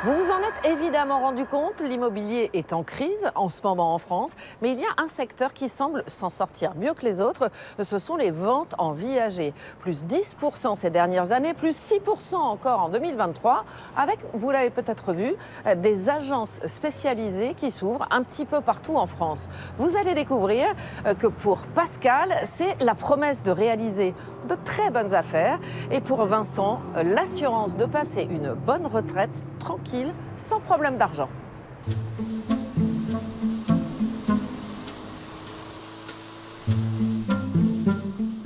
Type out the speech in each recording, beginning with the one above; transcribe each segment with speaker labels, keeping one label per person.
Speaker 1: Vous vous en êtes évidemment rendu compte, l'immobilier est en crise en ce moment en France, mais il y a un secteur qui semble s'en sortir mieux que les autres, ce sont les ventes en viager. Plus 10% ces dernières années, plus 6% encore en 2023, avec, vous l'avez peut-être vu, des agences spécialisées qui s'ouvrent un petit peu partout en France. Vous allez découvrir que pour Pascal, c'est la promesse de réaliser de très bonnes affaires, et pour Vincent, l'assurance de passer une bonne retraite tranquille, sans problème d'argent.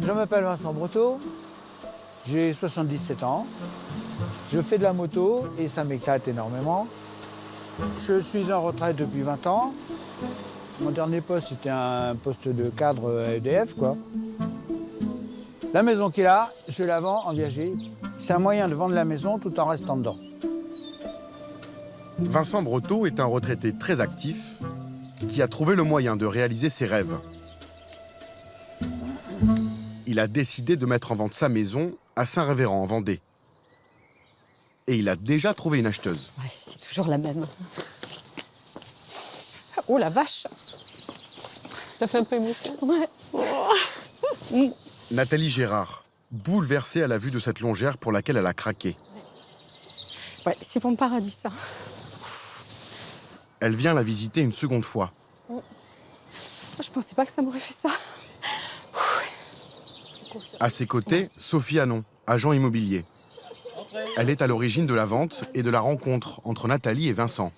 Speaker 2: Je m'appelle Vincent Breteau, j'ai 77 ans, je fais de la moto et ça m'éclate énormément. Je suis en retraite depuis 20 ans. Mon dernier poste, c'était un poste de cadre à EDF, quoi. La maison qu'il a, je la vends en viager. C'est un moyen de vendre la maison tout en restant dedans.
Speaker 3: Vincent Breteau est un retraité très actif qui a trouvé le moyen de réaliser ses rêves. Il a décidé de mettre en vente sa maison à Saint-Révérend en Vendée. Et il a déjà trouvé une acheteuse.
Speaker 4: Ouais, c'est toujours la même. Oh la vache! Ça fait un peu émotion. Ouais. Oh.
Speaker 3: Nathalie Gérard, bouleversée à la vue de cette longère pour laquelle elle a craqué.
Speaker 4: Ouais, c'est mon paradis, ça.
Speaker 3: Elle vient la visiter une seconde fois.
Speaker 4: Je pensais pas que ça m'aurait fait ça.
Speaker 3: À ses côtés, Sophie Anon, agent immobilier. Elle est à l'origine de la vente et de la rencontre entre Nathalie et Vincent.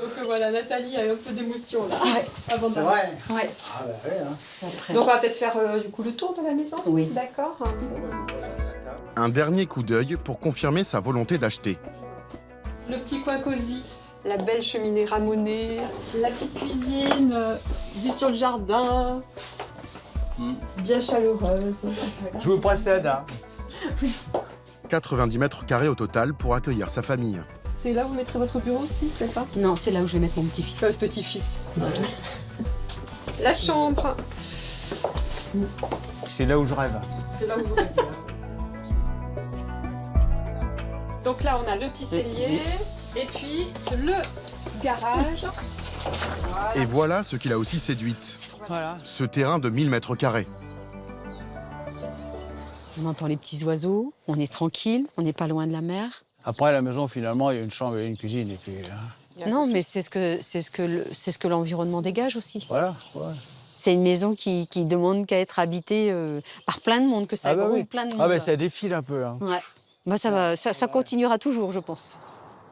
Speaker 5: Donc voilà, Nathalie a un peu d'émotion là. Ouais. Avant
Speaker 2: C'est vrai?
Speaker 4: Ouais.
Speaker 2: Ah bah ouais, hein.
Speaker 5: Donc on va peut-être faire du coup le tour de la maison.
Speaker 4: Oui.
Speaker 5: D'accord.
Speaker 3: Un dernier coup d'œil pour confirmer sa volonté d'acheter.
Speaker 5: Le petit coin cosy, la belle cheminée ramonée, la petite cuisine, vue sur le jardin, bien chaleureuse.
Speaker 2: Je vous précède, hein.
Speaker 3: 90 mètres carrés au total pour accueillir sa famille.
Speaker 5: C'est là où vous mettrez votre bureau aussi, c'est pas?
Speaker 4: Non, c'est là où je vais mettre mon petit-fils.
Speaker 5: Votre petit-fils. La chambre.
Speaker 2: C'est là où je rêve.
Speaker 5: C'est là où vous rêvez. Donc là, on a le petit cellier et puis le garage. Voilà.
Speaker 3: Et voilà ce qui l'a aussi séduite.
Speaker 2: Voilà.
Speaker 3: Ce terrain de 1000 mètres carrés.
Speaker 4: On entend les petits oiseaux, on est tranquille, on n'est pas loin de la mer.
Speaker 2: Après, la maison, finalement, il y a une chambre et une cuisine. Et puis,
Speaker 4: Non, mais c'est ce que l'environnement dégage aussi.
Speaker 2: voilà. Ouais.
Speaker 4: C'est une maison qui demande qu'à être habitée par plein de monde, que ça grouille plein de monde.
Speaker 2: Ah bah ça défile un peu. Hein.
Speaker 4: Ouais. Bah, ça continuera toujours, je pense.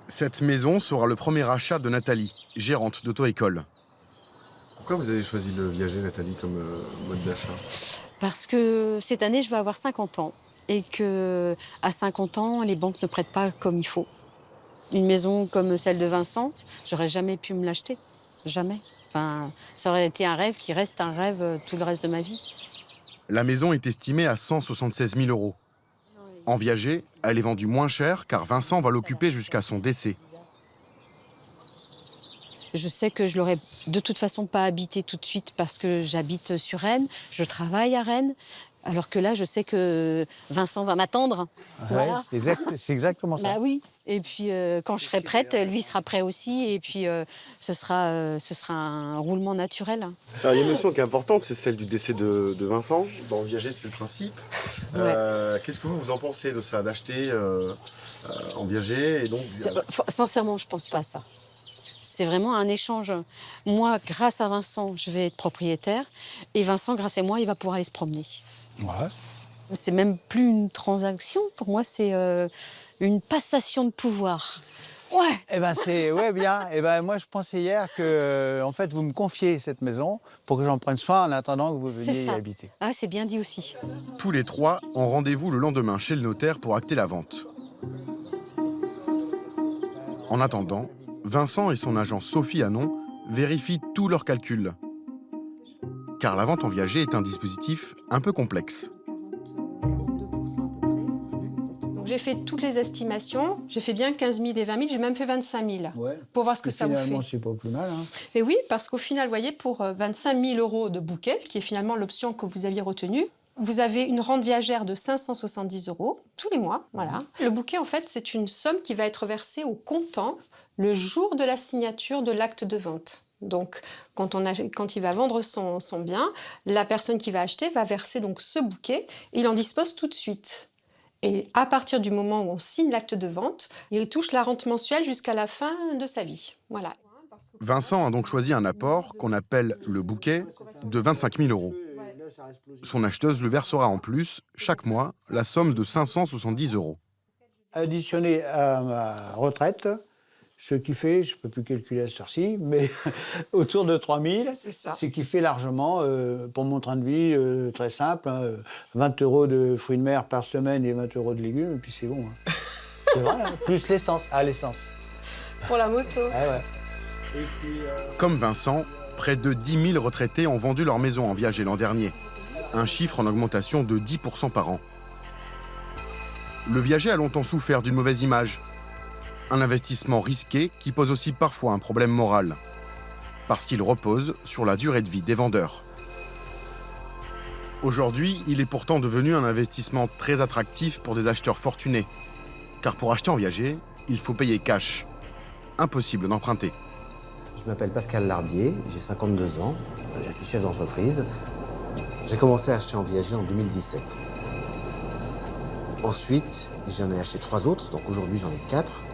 Speaker 3: Cette maison sera le premier achat de Nathalie, gérante d'auto-école.
Speaker 6: Pourquoi vous avez choisi le viager, Nathalie, comme mode d'achat?
Speaker 4: Parce que cette année, je vais avoir 50 ans. Et qu'à 50 ans, les banques ne prêtent pas comme il faut. Une maison comme celle de Vincent, j'aurais jamais pu me l'acheter. Jamais. Enfin, ça aurait été un rêve qui reste un rêve tout le reste de ma vie.
Speaker 3: La maison est estimée à 176 000 €. En viager, elle est vendue moins cher car Vincent va l'occuper jusqu'à son décès.
Speaker 4: Je sais que je l'aurais de toute façon pas habité tout de suite parce que j'habite sur Rennes, je travaille à Rennes. Alors que là, je sais que Vincent va m'attendre.
Speaker 2: Ouais,
Speaker 4: Voilà.
Speaker 2: c'est exactement ça.
Speaker 4: Bah oui. Et puis, quand je serai prête, lui sera prêt aussi. Et puis, ce sera un roulement naturel.
Speaker 6: Alors, il y a une notion qui est importante, c'est celle du décès de Vincent. Dans viager, c'est le principe. Qu'est-ce que vous en pensez de ça, d'acheter en viager et donc...
Speaker 4: Sincèrement, je pense pas à ça. C'est vraiment un échange. Moi, grâce à Vincent, je vais être propriétaire. Et Vincent, grâce à moi, il va pouvoir aller se promener.
Speaker 2: Ouais.
Speaker 4: C'est même plus une transaction. Pour moi, c'est une passation de pouvoir. Ouais.
Speaker 2: Eh ben c'est bien. Eh ben moi je pensais hier que en fait vous me confiez cette maison pour que j'en prenne soin en attendant que vous veniez y habiter.
Speaker 4: Ah, c'est bien dit aussi.
Speaker 3: Tous les trois ont rendez-vous le lendemain chez le notaire pour acter la vente. En attendant, Vincent et son agent Sophie Anon vérifient tous leurs calculs. Car la vente en viager est un dispositif un peu complexe.
Speaker 5: Donc j'ai fait toutes les estimations, j'ai fait bien 15 000 et 20 000, j'ai même fait 25 000
Speaker 2: Ouais.
Speaker 5: pour voir ce que ça vous fait.
Speaker 2: Finalement, c'est pas plus mal. Hein.
Speaker 5: Mais oui, parce qu'au final, vous voyez, pour 25 000 € de bouquet, qui est finalement l'option que vous aviez retenue, Vous avez une rente viagère de 570 € tous les mois. Voilà. Le bouquet, en fait, c'est une somme qui va être versée au comptant le jour de la signature de l'acte de vente. Donc, quand il va vendre son bien, la personne qui va acheter va verser donc ce bouquet et il en dispose tout de suite. Et à partir du moment où on signe l'acte de vente, il touche la rente mensuelle jusqu'à la fin de sa vie. Voilà.
Speaker 3: Vincent a donc choisi un apport qu'on appelle le bouquet de 25 000 €. Son acheteuse le versera en plus, chaque mois, la somme de 570 €.
Speaker 2: Additionné à ma retraite, ce qui fait, je ne peux plus calculer à cette heure-ci, mais autour de 3 000, ce qui fait largement, pour mon train de vie très simple, 20 € de fruits de mer par semaine et 20 € de légumes, et puis c'est bon. Hein. C'est vrai, hein. Plus l'essence. Ah, l'essence.
Speaker 5: Pour la moto.
Speaker 2: Ah ouais.
Speaker 3: Comme Vincent, près de 10 000 retraités ont vendu leur maison en Viager l'an dernier. Un chiffre en augmentation de 10% par an. Le Viager a longtemps souffert d'une mauvaise image. Un investissement risqué qui pose aussi parfois un problème moral. Parce qu'il repose sur la durée de vie des vendeurs. Aujourd'hui, il est pourtant devenu un investissement très attractif pour des acheteurs fortunés. Car pour acheter en Viager, il faut payer cash. Impossible d'emprunter.
Speaker 7: Je m'appelle Pascal Larbier, j'ai 52 ans, je suis chef d'entreprise. J'ai commencé à acheter en Viager en 2017. Ensuite, j'en ai acheté 3 autres, donc aujourd'hui j'en ai 4.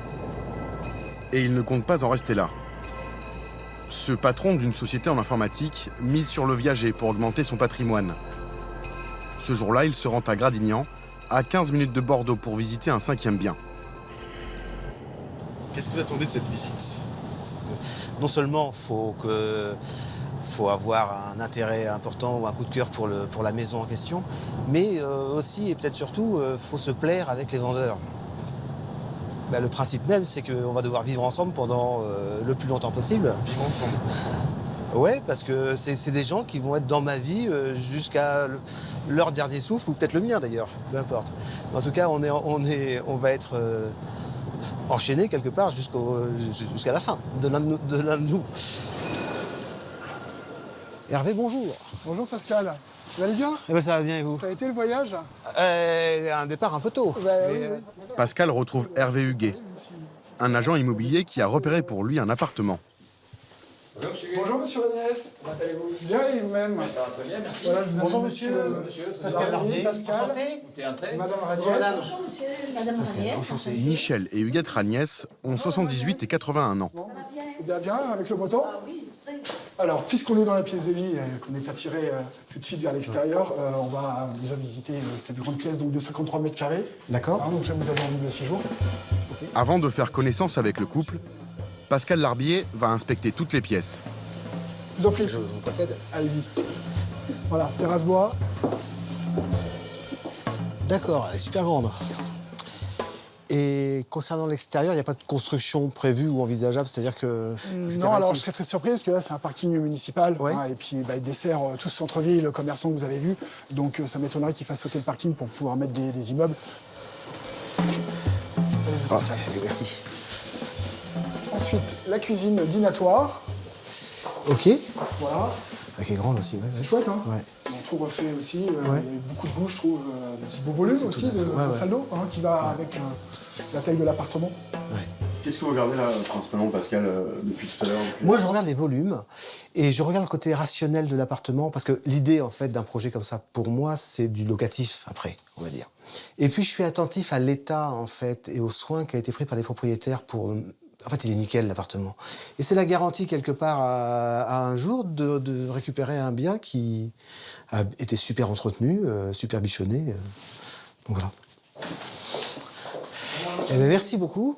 Speaker 3: Et il ne compte pas en rester là. Ce patron d'une société en informatique mise sur le Viager pour augmenter son patrimoine. Ce jour-là, il se rend à Gradignan, à 15 minutes de Bordeaux pour visiter un 5e bien.
Speaker 6: Qu'est-ce que vous attendez de cette visite?
Speaker 7: Non seulement faut avoir un intérêt important ou un coup de cœur pour la maison en question, mais aussi et peut-être surtout, faut se plaire avec les vendeurs. Le principe même, c'est qu'on va devoir vivre ensemble pendant le plus longtemps possible.
Speaker 6: Vivre ensemble.
Speaker 7: Ouais, parce que c'est des gens qui vont être dans ma vie jusqu'à leur dernier souffle, ou peut-être le mien d'ailleurs, peu importe. En tout cas, on va être enchaînés quelque part jusqu'à la fin de l'un de nous. Hervé, bonjour.
Speaker 8: Bonjour Pascal, vous allez bien?
Speaker 7: Eh ben, ça va bien et vous?
Speaker 8: Ça a été le voyage?
Speaker 7: Un départ un peu tôt.
Speaker 8: Oui.
Speaker 3: Pascal retrouve Hervé Huguet, un agent immobilier qui a repéré pour lui un appartement.
Speaker 8: Bonjour monsieur Agnès. Comment allez-vous? Bien et vous-même?
Speaker 9: Ça va très bien, merci.
Speaker 8: Voilà,
Speaker 7: Bonjour monsieur. Pascal Larbier, enchanté.
Speaker 8: Madame Agnès.
Speaker 7: Bonjour
Speaker 10: monsieur, Madame Agnès.
Speaker 3: Michel et Huguette Ragnès ont 78 et 81 ans.
Speaker 8: Bien, avec le beau temps? Alors, puisqu'on est dans la pièce de vie, qu'on est attiré tout de suite vers l'extérieur, on va déjà visiter cette grande pièce donc, de 53 mètres carrés.
Speaker 7: D'accord.
Speaker 8: Donc là, vous avez un double séjour. Okay.
Speaker 3: Avant de faire connaissance avec le couple, Pascal Larbier va inspecter toutes les pièces.
Speaker 8: Je vous en prie.
Speaker 7: Je vous précède.
Speaker 8: Allez-y. Voilà, terrasse bois.
Speaker 7: D'accord, elle est super grande. Et concernant l'extérieur, il n'y a pas de construction prévue ou envisageable, c'est-à-dire que...
Speaker 8: Non, alors je serais très surpris, parce que là, c'est un parking municipal,
Speaker 7: ouais.
Speaker 8: Et puis il dessert tout ce centre-ville, commerçant que vous avez vu, donc ça m'étonnerait qu'il fasse sauter le parking pour pouvoir mettre des immeubles.
Speaker 7: Merci.
Speaker 8: Ensuite, la cuisine dînatoire.
Speaker 7: Ok.
Speaker 8: Voilà.
Speaker 7: Qui est grande aussi. Ouais,
Speaker 8: C'est chouette, hein?
Speaker 7: Ouais.
Speaker 8: On tout refait aussi. Il y a beaucoup de goût, je trouve. C'est beau volume aussi de salle d'eau, qui va avec la taille de l'appartement.
Speaker 7: Ouais.
Speaker 6: Qu'est-ce que vous regardez là, principalement, Pascal, depuis tout à l'heure?
Speaker 7: Moi, je regarde les volumes et je regarde le côté rationnel de l'appartement parce que l'idée, en fait, d'un projet comme ça, pour moi, c'est du locatif après, on va dire. Et puis, je suis attentif à l'état, en fait, et aux soins qui a été pris par les propriétaires pour... En fait, il est nickel, l'appartement. Et c'est la garantie, quelque part, à un jour, de récupérer un bien qui a été super entretenu, super bichonné. Donc voilà. Eh bien, merci beaucoup.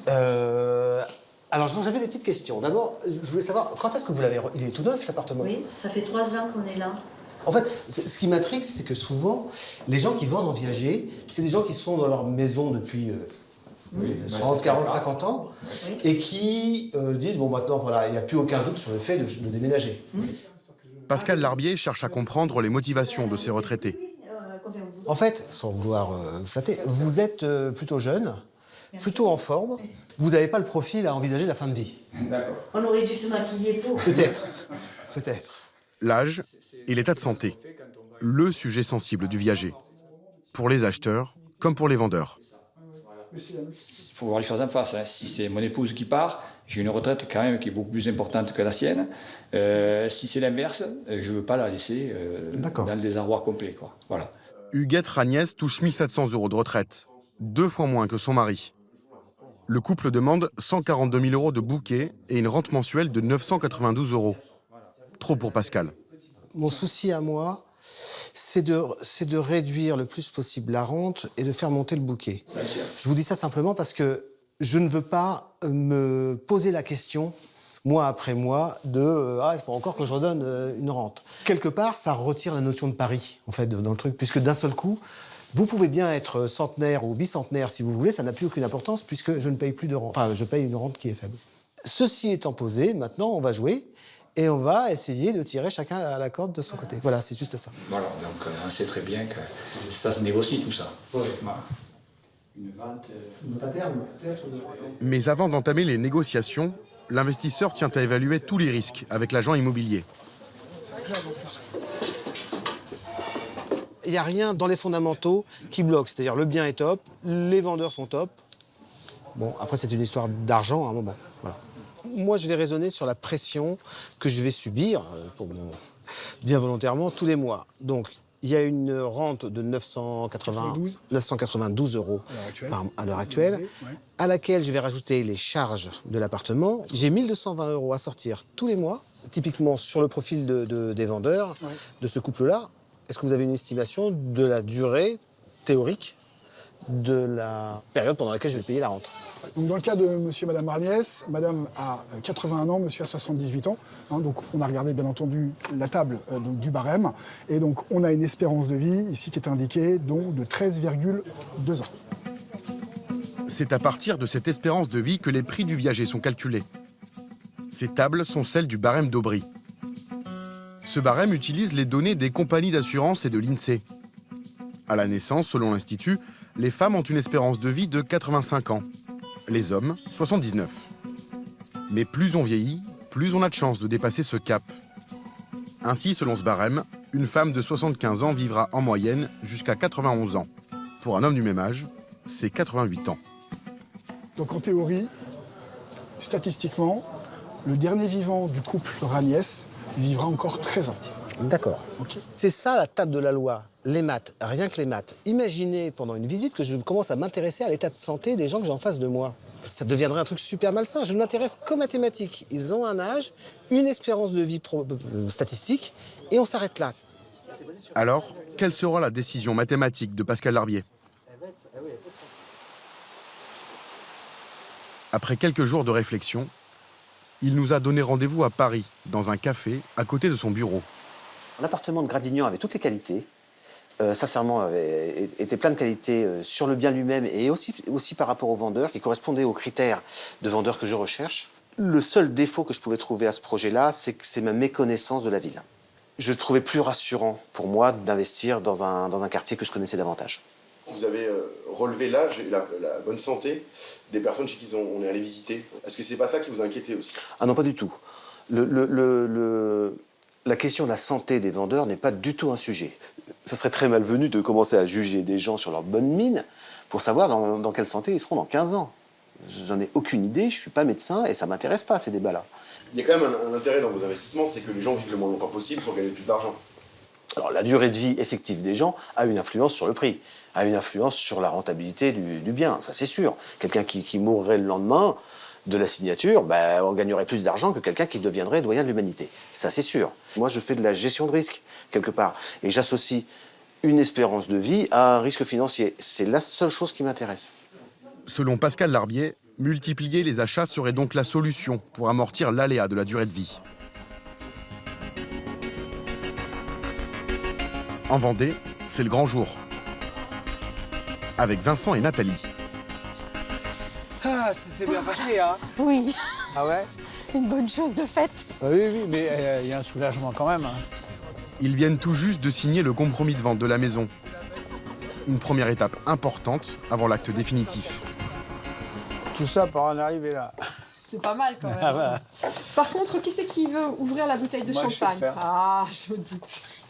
Speaker 7: Alors, j'avais des petites questions. D'abord, je voulais savoir, quand est-ce que vous l'avez... Il est tout neuf, l'appartement?
Speaker 10: Oui, ça fait 3 ans qu'on est là.
Speaker 7: En fait, ce qui m'intrigue, c'est que souvent, les gens qui vendent en Viager, c'est des gens qui sont dans leur maison depuis 30, 40, 50 ans, et qui disent, bon, maintenant, voilà, il n'y a plus aucun doute sur le fait de déménager.
Speaker 3: Pascal Larbier cherche à comprendre les motivations de ces retraités.
Speaker 7: En fait, sans vouloir vous flatter, vous êtes plutôt jeune, plutôt en forme, vous n'avez pas le profil à envisager la fin de vie.
Speaker 10: D'accord. On aurait dû se maquiller pour.
Speaker 7: Peut-être, peut-être.
Speaker 3: l'âge et l'état de santé. Le sujet sensible du viager. Pour les acheteurs comme pour les vendeurs.
Speaker 9: Il faut voir les choses en face. Si c'est mon épouse qui part, j'ai une retraite quand même qui est beaucoup plus importante que la sienne. Si c'est l'inverse, je ne veux pas la laisser dans le désarroi complet, quoi. Voilà.
Speaker 3: Huguette Ragnès touche 1 700 € de retraite, 2 fois moins que son mari. Le couple demande 142 000 € de bouquet et une rente mensuelle de 992 €. Trop pour Pascal.
Speaker 7: Mon souci à moi, c'est de réduire le plus possible la rente et de faire monter le bouquet. Je vous dis ça simplement parce que je ne veux pas me poser la question, mois après mois, de « Ah, c'est pas encore que je redonne une rente ». Quelque part, ça retire la notion de pari, en fait, dans le truc, puisque d'un seul coup, vous pouvez bien être centenaire ou bicentenaire si vous voulez, ça n'a plus aucune importance puisque je ne paye plus de rente. Enfin, je paye une rente qui est faible. Ceci étant posé, maintenant, on va jouer et on va essayer de tirer chacun à la corde de son côté. Voilà, c'est juste ça.
Speaker 9: Voilà, donc on sait très bien que ça se négocie tout ça. Oui. Voilà. Une vente
Speaker 7: à terme, peut-être.
Speaker 3: Mais avant d'entamer les négociations, l'investisseur tient à évaluer tous les risques avec l'agent immobilier.
Speaker 7: Il n'y a rien dans les fondamentaux qui bloque. C'est-à-dire le bien est top, les vendeurs sont top. Bon, après, c'est une histoire d'argent à un moment. Voilà. Moi, je vais raisonner sur la pression que je vais subir, bien volontairement, tous les mois. Donc, il y a une rente de 992 € à l'heure actuelle, à laquelle je vais rajouter les charges de l'appartement. J'ai 1 220 € à sortir tous les mois, typiquement sur le profil des vendeurs de ce couple-là. Est-ce que vous avez une estimation de la durée théorique de la période pendant laquelle je vais payer la rente?
Speaker 8: Donc dans le cas de monsieur et madame Ragnès, madame a 81 ans, monsieur a 78 ans. Donc on a regardé bien entendu la table donc, du barème. Et donc on a une espérance de vie ici qui est indiquée donc de 13,2 ans.
Speaker 3: C'est à partir de cette espérance de vie que les prix du viager sont calculés. Ces tables sont celles du barème d'Aubry. Ce barème utilise les données des compagnies d'assurance et de l'INSEE. À la naissance, selon l'Institut, les femmes ont une espérance de vie de 85 ans. Les hommes, 79. Mais plus on vieillit, plus on a de chances de dépasser ce cap. Ainsi, selon ce barème, une femme de 75 ans vivra en moyenne jusqu'à 91 ans. Pour un homme du même âge, c'est 88 ans.
Speaker 8: Donc en théorie, statistiquement, le dernier vivant du couple Ragnès vivra encore 13 ans.
Speaker 7: D'accord. Okay. C'est ça la table de la loi, les maths, rien que les maths. Imaginez pendant une visite que je commence à m'intéresser à l'état de santé des gens que j'ai en face de moi. Ça deviendrait un truc super malsain. Je ne m'intéresse qu'aux mathématiques. Ils ont un âge, une espérance de vie statistique, et on s'arrête là.
Speaker 3: Alors, quelle sera la décision mathématique de Pascal Larbier? Après quelques jours de réflexion, il nous a donné rendez-vous à Paris, dans un café, à côté de son bureau.
Speaker 11: L'appartement de Gradignan avait toutes les qualités, sincèrement, était plein de qualités sur le bien lui-même et aussi par rapport aux vendeurs, qui correspondaient aux critères de vendeurs que je recherche. Le seul défaut que je pouvais trouver à ce projet-là, c'est que c'est ma méconnaissance de la ville. Je trouvais plus rassurant pour moi d'investir dans un quartier que je connaissais davantage.
Speaker 6: Vous avez relevé l'âge et la bonne santé des personnes chez qui on est allé visiter. Est-ce que c'est pas ça qui vous inquiétait aussi?
Speaker 11: Ah non, pas du tout. La question de la santé des vendeurs n'est pas du tout un sujet. Ça serait très malvenu de commencer à juger des gens sur leur bonne mine pour savoir dans quelle santé ils seront dans 15 ans. J'en ai aucune idée, je ne suis pas médecin et ça ne m'intéresse pas, ces débats-là.
Speaker 6: Il y a quand même un intérêt dans vos investissements, c'est que les gens vivent le moins longtemps possible pour gagner plus d'argent.
Speaker 11: Alors la durée de vie effective des gens a une influence sur le prix, a une influence sur la rentabilité du bien, ça c'est sûr. Quelqu'un qui mourrait le lendemain de la signature, on gagnerait plus d'argent que quelqu'un qui deviendrait doyen de l'humanité. Ça, c'est sûr. Moi, je fais de la gestion de risque, quelque part. Et j'associe une espérance de vie à un risque financier. C'est la seule chose qui m'intéresse.
Speaker 3: Selon Pascal Larbier, multiplier les achats serait donc la solution pour amortir l'aléa de la durée de vie. En Vendée, c'est le grand jour. Avec Vincent et Nathalie.
Speaker 2: Ah, ça s'est bien passé, hein?
Speaker 4: Oui.
Speaker 2: Ah ouais?
Speaker 4: Une bonne chose de faite.
Speaker 2: Oui, mais il y a un soulagement quand même. Hein.
Speaker 3: Ils viennent tout juste de signer le compromis de vente de la maison. Une première étape importante avant l'acte définitif.
Speaker 2: Tout ça pour en arriver là.
Speaker 5: C'est pas mal quand même.
Speaker 2: Ah bah.
Speaker 5: Par contre, qui c'est qui veut ouvrir la bouteille de
Speaker 2: Moi, je sais
Speaker 5: champagne?
Speaker 2: faire.
Speaker 5: Ah, je me doute.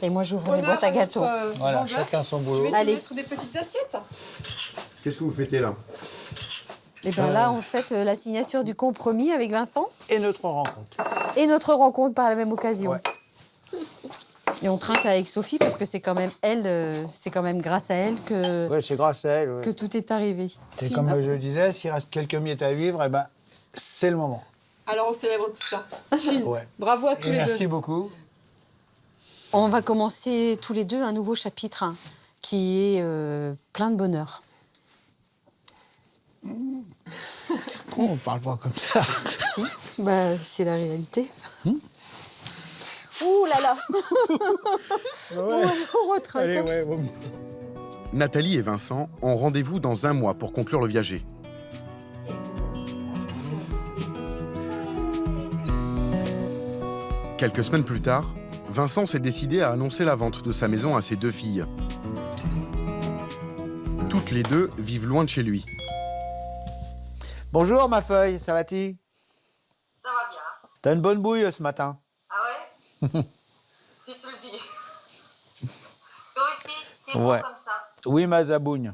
Speaker 4: Et moi, j'ouvre les boîtes à gâteaux.
Speaker 2: Voilà, chacun son
Speaker 5: Je
Speaker 2: boulot.
Speaker 5: vais te
Speaker 4: Allez.
Speaker 5: mettre des petites assiettes.
Speaker 6: Qu'est-ce que vous fêtez là?
Speaker 4: Et bien là, on fête la signature du compromis avec Vincent
Speaker 2: Et notre rencontre.
Speaker 4: et notre rencontre par la même occasion.
Speaker 2: Ouais.
Speaker 4: Et on trinque avec Sophie parce que c'est quand même elle, c'est quand même grâce à elle que,
Speaker 2: Ouais, c'est grâce à elle. Ouais.
Speaker 4: que tout est arrivé.
Speaker 2: C'est comme je disais, s'il reste quelques miettes à vivre, eh ben, c'est le moment.
Speaker 5: Alors on célèbre tout ça.
Speaker 2: Ouais.
Speaker 5: Bravo à tous
Speaker 2: Et
Speaker 5: les
Speaker 2: merci
Speaker 5: deux.
Speaker 2: beaucoup.
Speaker 4: On va commencer tous les deux un nouveau chapitre qui est plein de bonheur.
Speaker 2: On parle pas comme ça.
Speaker 4: Si, bah, c'est la réalité. Ouh là là. On retrinque.
Speaker 2: Allez, ouais, bon.
Speaker 3: Nathalie et Vincent ont rendez-vous dans un mois pour conclure le viager. Quelques semaines plus tard, Vincent s'est décidé à annoncer la vente de sa maison à ses 2 filles. Toutes les deux vivent loin de chez lui.
Speaker 2: Bonjour ma feuille, ça va-t-il?
Speaker 10: Ça va bien.
Speaker 2: T'as une bonne bouille ce matin.
Speaker 10: Ah ouais? Si tu le dis. Toi aussi, t'es bon
Speaker 2: Ouais.
Speaker 10: comme ça.
Speaker 2: Oui, ma zabougne.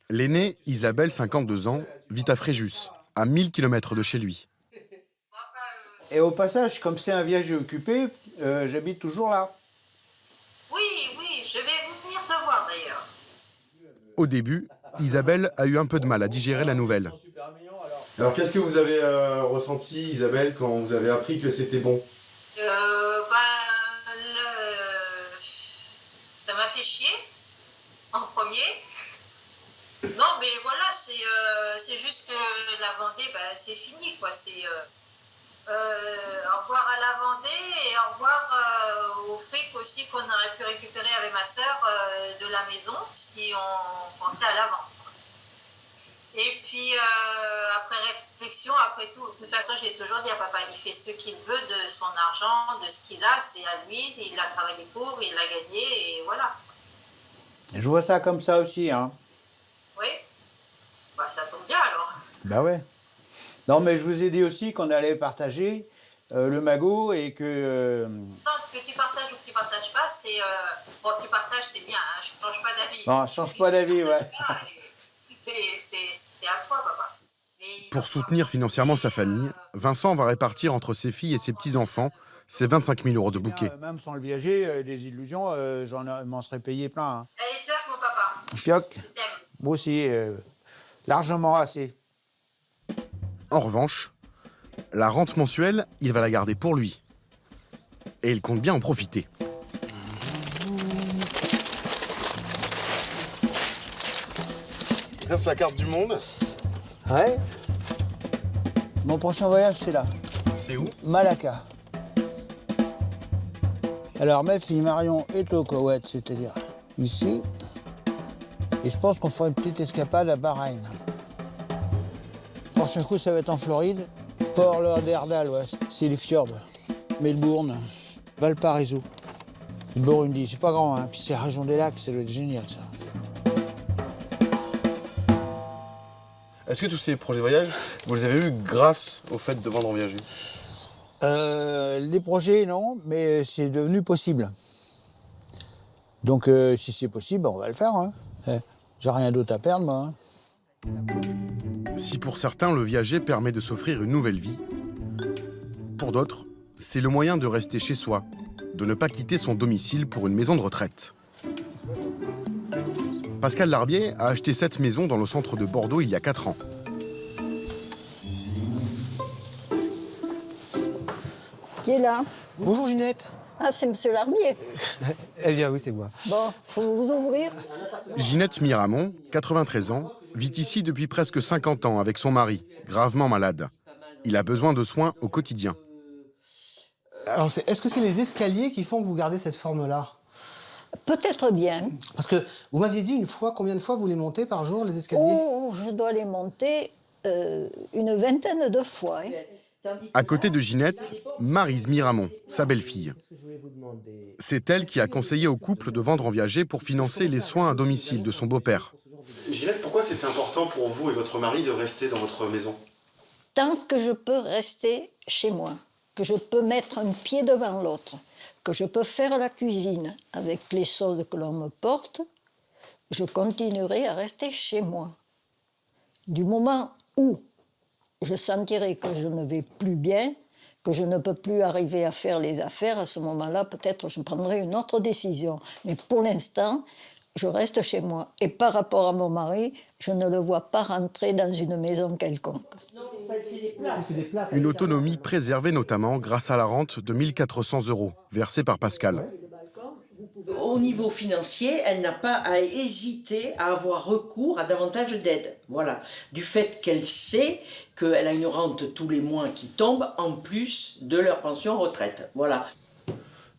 Speaker 3: L'aînée, Isabelle, 52 ans, vit à Fréjus, à 1000 km de chez lui.
Speaker 2: Et au passage, comme c'est un viager occupé, j'habite toujours là.
Speaker 10: Oui, oui, je vais venir te voir d'ailleurs.
Speaker 3: Au début, Isabelle a eu un peu de mal à digérer la nouvelle.
Speaker 6: Alors qu'est-ce que vous avez ressenti, Isabelle, quand vous avez appris que c'était bon?
Speaker 10: Ça m'a fait chier, en premier. Non, mais voilà, c'est juste que la Vendée, c'est fini, quoi. C'est au revoir à la Vendée et au revoir au fric aussi qu'on aurait pu récupérer avec ma sœur de la maison si on pensait à la vendre. Et puis, après réflexion, après tout, de toute façon, j'ai toujours dit à papa, il fait ce qu'il veut de son argent, de ce qu'il a, c'est à lui, il a travaillé pour, il l'a gagné, et voilà.
Speaker 2: Je vois ça comme ça aussi, hein.
Speaker 10: Oui, ça tombe bien alors.
Speaker 2: Bah ouais. Non, mais je vous ai dit aussi qu'on allait partager le magot et que...
Speaker 10: Tant que tu partages ou que tu partages pas, c'est... Bon, tu partages, c'est bien, hein, je change pas d'avis.
Speaker 2: Non, je change pas d'avis, ouais.
Speaker 10: C'est à toi, papa.
Speaker 3: Pour soutenir financièrement sa famille, Vincent va répartir entre ses filles et ses petits-enfants ses 25 000 euros de bouquet.
Speaker 2: Même sans le viager, des illusions, m'en serais payé plein. Hein.
Speaker 10: Allez, pioc, mon papa.
Speaker 2: Pioc. Moi aussi, largement assez.
Speaker 3: En revanche, la rente mensuelle, il va la garder pour lui. Et il compte bien en profiter.
Speaker 6: Ça, c'est la carte du monde.
Speaker 2: Ouais. Mon prochain voyage, c'est là.
Speaker 6: C'est où?
Speaker 2: Malacca. Alors, ma fille Marion est au Koweït, c'est-à-dire ici. Et je pense qu'on fera une petite escapade à Bahreïn. Prochain coup, ça va être en Floride. Port Lauderdale, ouais, c'est les fjords. Melbourne, Valparaiso, Burundi. C'est pas grand, hein. Puis c'est la région des lacs, ça doit être génial, ça.
Speaker 6: Est-ce que tous ces projets de voyage, vous les avez eus grâce au fait de vendre en viager?
Speaker 2: Les projets, non, mais c'est devenu possible. Donc, si c'est possible, on va le faire. Hein. J'ai rien d'autre à perdre, moi. Hein.
Speaker 3: Si pour certains, le viager permet de s'offrir une nouvelle vie, pour d'autres, c'est le moyen de rester chez soi, de ne pas quitter son domicile pour une maison de retraite. Pascal Larbier a acheté cette maison dans le centre de Bordeaux il y a 4 ans.
Speaker 12: Qui est là?
Speaker 7: Bonjour Ginette.
Speaker 12: Ah, c'est Monsieur Larbier.
Speaker 7: Eh bien oui, c'est moi.
Speaker 12: Bon, faut vous ouvrir.
Speaker 3: Ginette Miramont, 93 ans, vit ici depuis presque 50 ans avec son mari, gravement malade. Il a besoin de soins au quotidien.
Speaker 7: Alors, est-ce que c'est les escaliers qui font que vous gardez cette forme-là?
Speaker 12: Peut-être bien.
Speaker 7: Parce que vous m'aviez dit une fois, combien de fois vous les montez par jour, les escaliers?
Speaker 12: Oh, je dois les monter une vingtaine de fois. Hein.
Speaker 3: À côté de Ginette, Maryse Miramont, sa belle-fille. C'est elle qui a conseillé au couple de vendre en viager pour financer les soins à domicile de son beau-père.
Speaker 6: Ginette, pourquoi c'était important pour vous et votre mari de rester dans votre maison?
Speaker 12: tant que je peux rester chez moi, que je peux mettre un pied devant l'autre, que je peux faire la cuisine avec les soldes que l'on me porte, je continuerai à rester chez moi. Du moment où je sentirai que je ne vais plus bien, que je ne peux plus arriver à faire les affaires, à ce moment-là, peut-être je prendrai une autre décision. Mais pour l'instant, je reste chez moi. Et par rapport à mon mari, je ne le vois pas rentrer dans une maison quelconque.
Speaker 3: Une autonomie préservée notamment grâce à la rente de 1 400 € versée par Pascal.
Speaker 13: Au niveau financier, elle n'a pas à hésiter à avoir recours à davantage d'aides. Voilà. Du fait qu'elle sait qu'elle a une rente tous les mois qui tombe en plus de leur pension retraite. Voilà.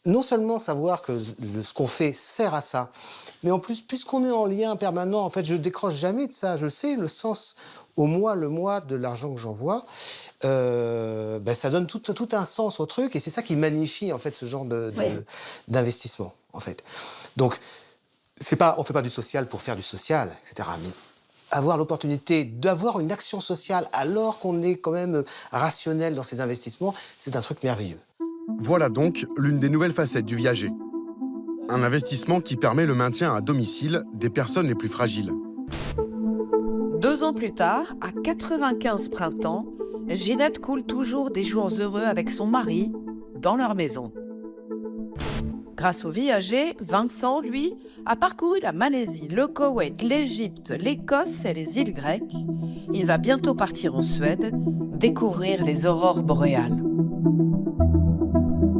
Speaker 7: Non seulement savoir que ce qu'on fait sert à ça, mais en plus, puisqu'on est en lien permanent, en fait, je décroche jamais de ça. Je sais le sens au mois, le mois de l'argent que j'envoie. Ça donne tout un sens au truc et c'est ça qui magnifie en fait ce genre d'investissement en fait. Donc on fait pas du social pour faire du social, etc. Mais avoir l'opportunité d'avoir une action sociale alors qu'on est quand même rationnel dans ses investissements, c'est un truc merveilleux.
Speaker 3: Voilà donc l'une des nouvelles facettes du viager. Un investissement qui permet le maintien à domicile des personnes les plus fragiles.
Speaker 14: 2 ans plus tard, à 95 printemps, Ginette coule toujours des jours heureux avec son mari dans leur maison. Grâce au viager, Vincent, lui, a parcouru la Malaisie, le Koweït, l'Égypte, l'Écosse et les îles grecques. Il va bientôt partir en Suède, découvrir les aurores boréales.